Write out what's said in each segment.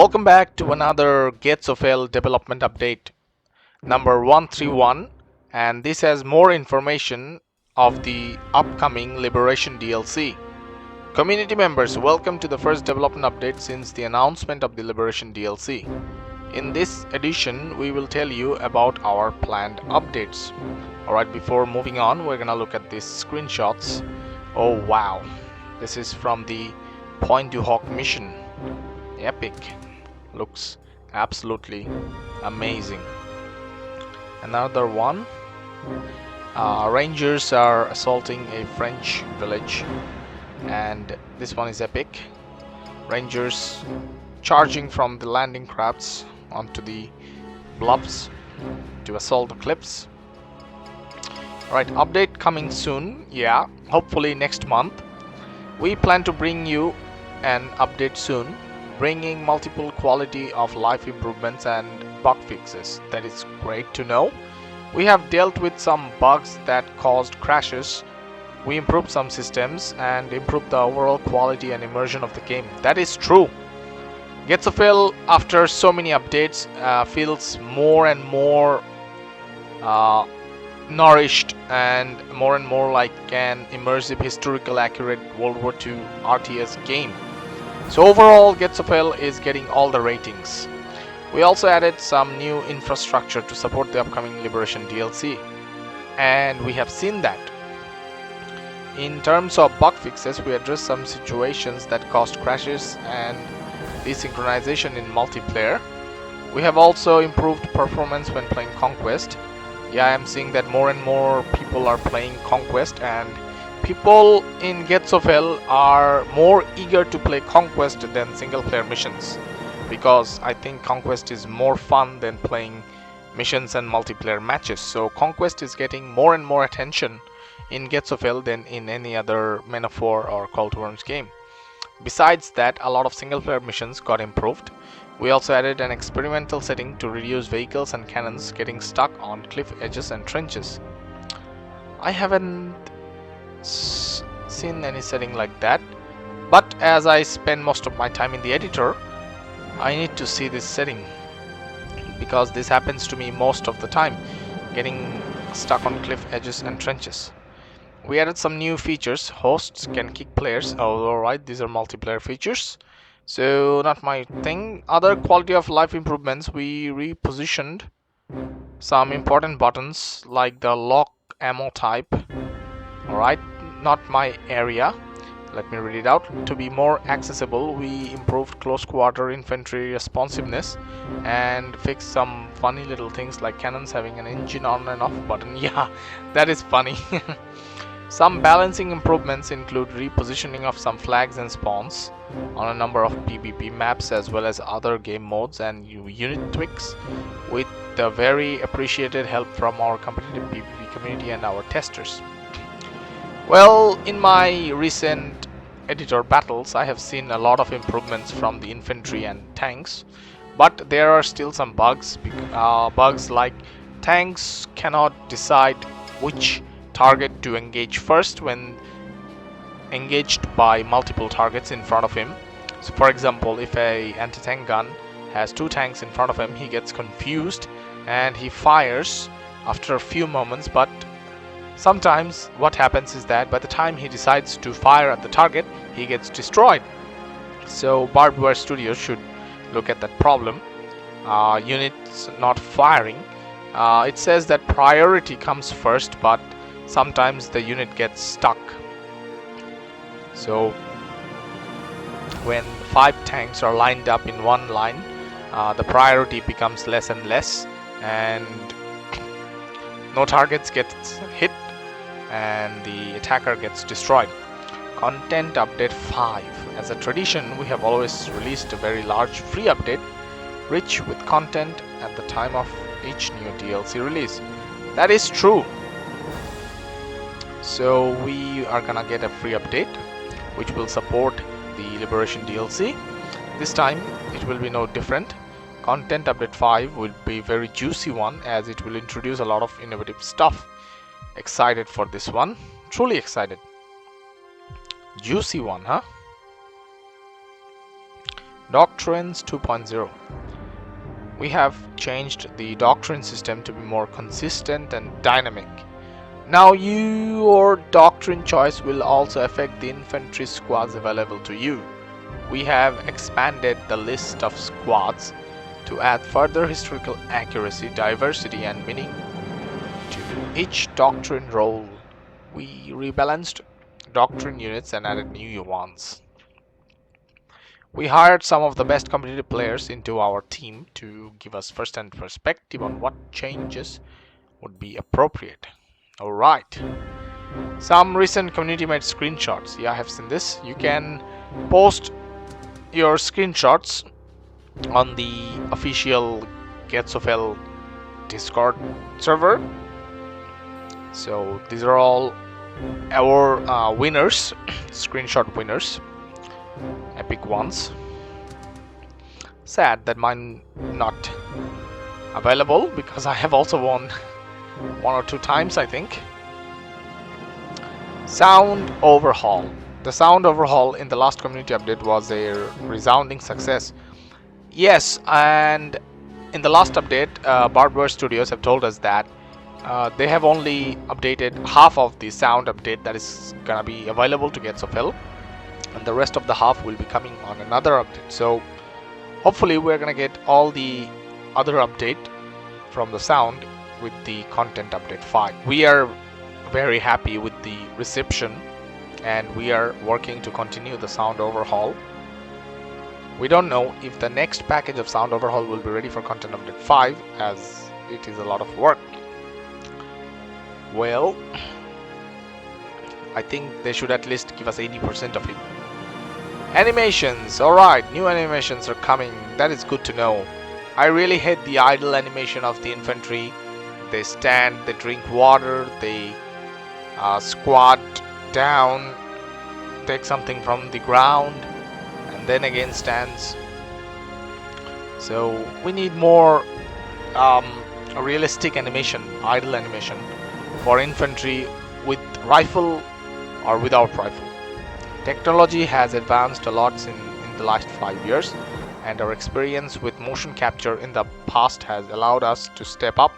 Welcome back to another Gates of Hell development update number 131, and this has more information of the upcoming Liberation DLC. Community members, welcome to the first development update since the announcement of the Liberation DLC. In this edition, we will tell you about our planned updates. Alright, before moving on, we're gonna look at these screenshots. Oh wow, this is from the Point du Hoc mission. Epic. Looks absolutely amazing. Another one. Rangers are assaulting a French village, and this one is epic. Rangers charging from the landing crafts onto the bluffs to assault the cliffs. Alright, update coming soon. Yeah, hopefully next month. We plan to bring you an update soon, bringing multiple quality of life improvements and bug fixes. That is great to know. We have dealt with some bugs that caused crashes. We improved some systems and improved the overall quality and immersion of the game. That is true. Gates of Hell, after so many updates, feels more and more nourished and more like an immersive, historical, accurate World War II RTS game. So overall, Gates of Hell is getting all the ratings. We also added some new infrastructure to support the upcoming Liberation DLC, and we have seen that. In terms of bug fixes, we addressed some situations that caused crashes and desynchronization in multiplayer. We have also improved performance when playing Conquest. Yeah, I am seeing that more and more people are playing Conquest, and people in Gates of Hell are more eager to play Conquest than single player missions, because I think Conquest is more fun than playing missions and multiplayer matches. So Conquest is getting more and more attention in Gates of Hell than in any other Men of War or Call to Arms game. Besides that, a lot of single player missions got improved. We also added an experimental setting to reduce vehicles and cannons getting stuck on cliff edges and trenches. I haven't seen any setting like that, but as I spend most of my time in the editor, I need to see this setting, because this happens to me most of the time, getting stuck on cliff edges and trenches. We added some new features. Hosts can kick players. Oh, alright, these are multiplayer features, so not my thing. Other quality of life improvements, we repositioned some important buttons like the lock ammo type. Alright, not my area. Let me read it out. To be more accessible, we improved close quarter infantry responsiveness and fixed some funny little things like cannons having an engine on and off button. Yeah, that is funny. Some balancing improvements include repositioning of some flags and spawns on a number of PvP maps, as well as other game modes and unit tweaks, with the very appreciated help from our competitive PvP community and our testers. Well, in my recent editor battles, I have seen a lot of improvements from the infantry and tanks, but there are still some bugs. Bugs like tanks cannot decide which target to engage first when engaged by multiple targets in front of him. So for example, if a anti-tank gun has two tanks in front of him, he gets confused and he fires after a few moments, but sometimes what happens is that by the time he decides to fire at the target, he gets destroyed. So Barbed Wire Studios should look at that problem. Units not firing. It says that priority comes first, but sometimes the unit gets stuck. So when 5 tanks are lined up in one line, the priority becomes less and less, and no targets get hit, and the attacker gets destroyed. Content update 5. As a tradition, we have always released a very large free update, rich with content at the time of each new DLC release. That is true. So we are gonna get a free update which will support the Liberation DLC. This time it will be no different. Content update 5 will be a very juicy one, as it will introduce a lot of innovative stuff. Excited for this one. Truly excited. Juicy one, huh? Doctrines 2.0. We have changed the doctrine system to be more consistent and dynamic. Now your doctrine choice will also affect the infantry squads available to you. We have expanded the list of squads to add further historical accuracy, diversity and meaning to each doctrine role. We rebalanced doctrine units and added new ones. We hired some of the best competitive players into our team to give us first-hand perspective on what changes would be appropriate. Alright, some recent community made screenshots. Yeah, I have seen this. You can post your screenshots on the official Gates of Hell Discord server. So these are all our winners, screenshot winners, epic ones. Sad that mine not available because I have also won 1 or 2 times, I think. Sound overhaul. The sound overhaul in the last community update was a resounding success. Yes, and in the last update, Barbware Studios have told us that they have only updated half of the sound update that is gonna be available to Gates of Hell, and the rest of the half will be coming on another update. So hopefully we're gonna get all the other update from the sound with the content update 5. We are very happy with the reception and we are working to continue the sound overhaul. We don't know if the next package of sound overhaul will be ready for content update 5, as it is a lot of work. Well, I think they should at least give us 80% of it. Animations. Alright, new animations are coming. That is good to know. I really hate the idle animation of the infantry. They stand, they drink water, they squat down, take something from the ground, and then again stands. So we need more realistic animation, idle animation for infantry with rifle or without rifle. Technology has advanced a lot in the last 5 years, and our experience with motion capture in the past has allowed us to step up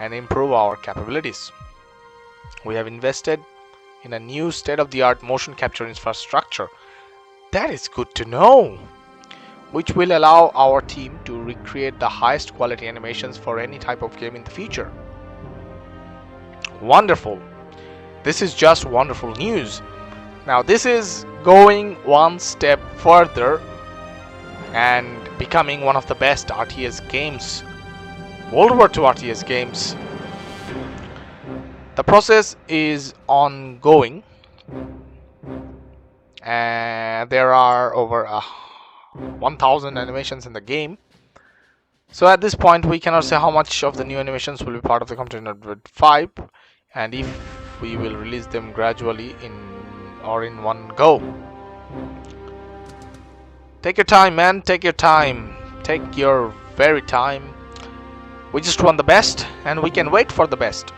and improve our capabilities. We have invested in a new state-of-the-art motion capture infrastructure. That is good to know, which will allow our team to recreate the highest quality animations for any type of game in the future. Wonderful. This is just wonderful news. Now this is going one step further and becoming one of the best RTS games, World War II RTS games. The process is ongoing and there are over 1000 animations in the game. So at this point we cannot say how much of the new animations will be part of the content update 5 and if we will release them gradually in one go. Take your time, man, take your time. Take your very time. We just want the best and we can wait for the best.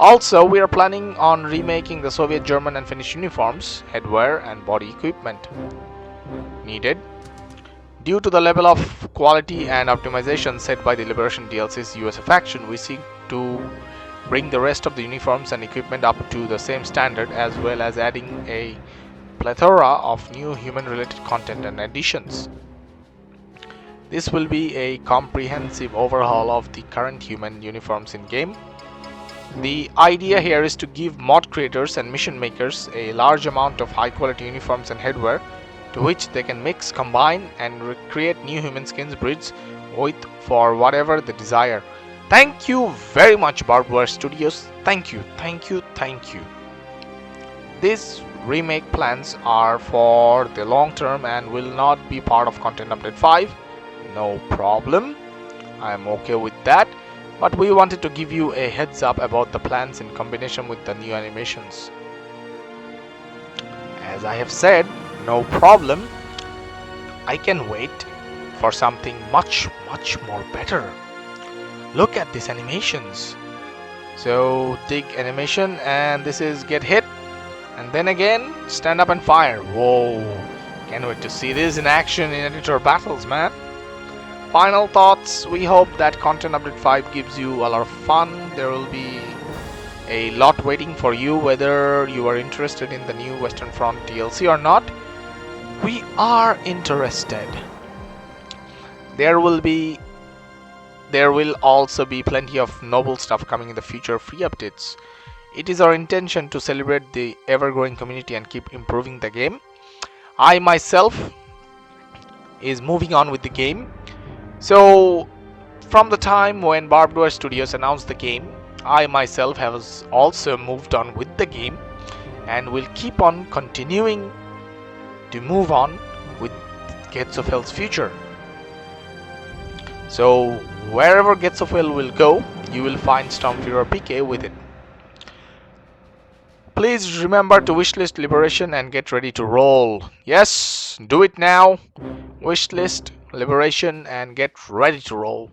Also, we are planning on remaking the Soviet, German and Finnish uniforms, headwear and body equipment needed. Due to the level of quality and optimization set by the Liberation DLC's USA faction, we seek to bring the rest of the uniforms and equipment up to the same standard, as well as adding a plethora of new human-related content and additions. This will be a comprehensive overhaul of the current human uniforms in-game. The idea here is to give mod creators and mission makers a large amount of high-quality uniforms and headwear to which they can mix, combine and recreate new human skins breeds with for whatever they desire. Thank you very much, Barbware Studios. Thank you, thank you, thank you. These remake plans are for the long term and will not be part of content update 5. No problem, I am okay with that, but we wanted to give you a heads up about the plans in combination with the new animations. As I have said, no problem, I can wait for something much more better. Look at these animations. So dig animation, and this is get hit and then again stand up and fire. Whoa, Can't wait to see this in action in editor battles, man. Final thoughts, we hope that content update 5 gives you a lot of fun. There will be a lot waiting for you, whether you are interested in the new Western Front DLC or not. We are interested. There will also be plenty of noble stuff coming in the future free updates. It is our intention to celebrate the ever-growing community and keep improving the game. I myself is moving on with the game. So from the time when Barbed Wire Studios announced the game, I myself have also moved on with the game and will keep on continuing to move on with Gates of Hell's future. So wherever Gates of Hell will go, you will find SturmFuhrer PK with it. Please remember to wishlist Liberation and get ready to roll. Yes, do it now. Wishlist Liberation and get ready to roll.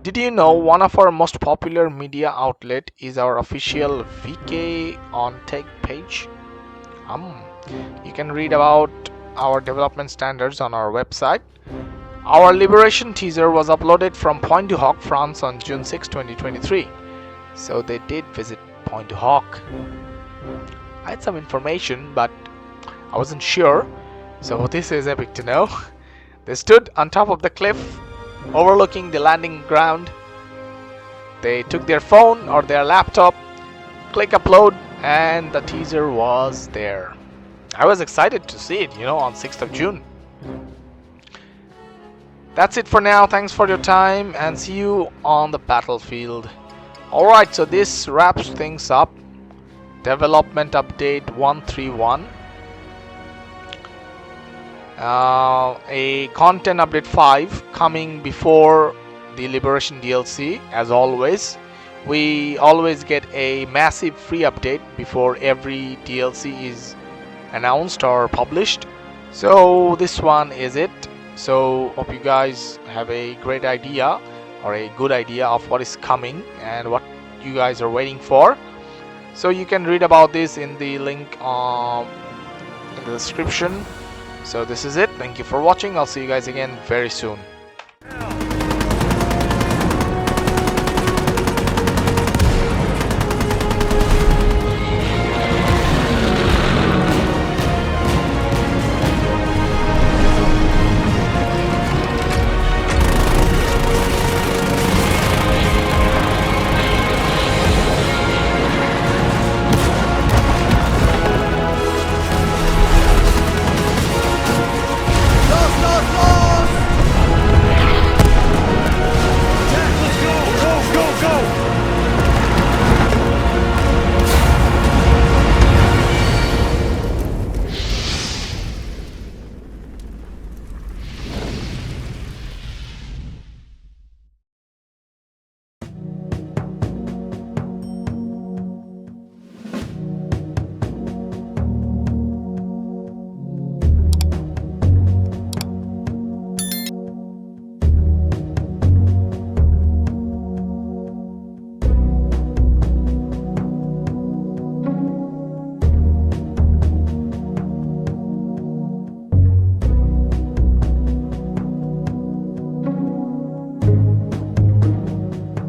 Did you know one of our most popular media outlet is our official VK on Tech page? You can read about our development standards on our website. Our Liberation teaser was uploaded from Point du Hoc, France on June 6, 2023. So they did visit Point du Hoc. I had some information, but I wasn't sure. So this is epic to know. They stood on top of the cliff, overlooking the landing ground. They took their phone or their laptop, click upload, and the teaser was there. I was excited to see it, on 6th of June. That's it for now. Thanks for your time and see you on the battlefield. Alright, so this wraps things up. Development update 131. A content update 5 coming before the Liberation DLC. As always, we always get a massive free update before every DLC is announced or published. So this one is it. So hope you guys have a great idea or a good idea of what is coming and what you guys are waiting for. So you can read about this in the link in the description. So this is it. Thank you for watching. I'll see you guys again very soon.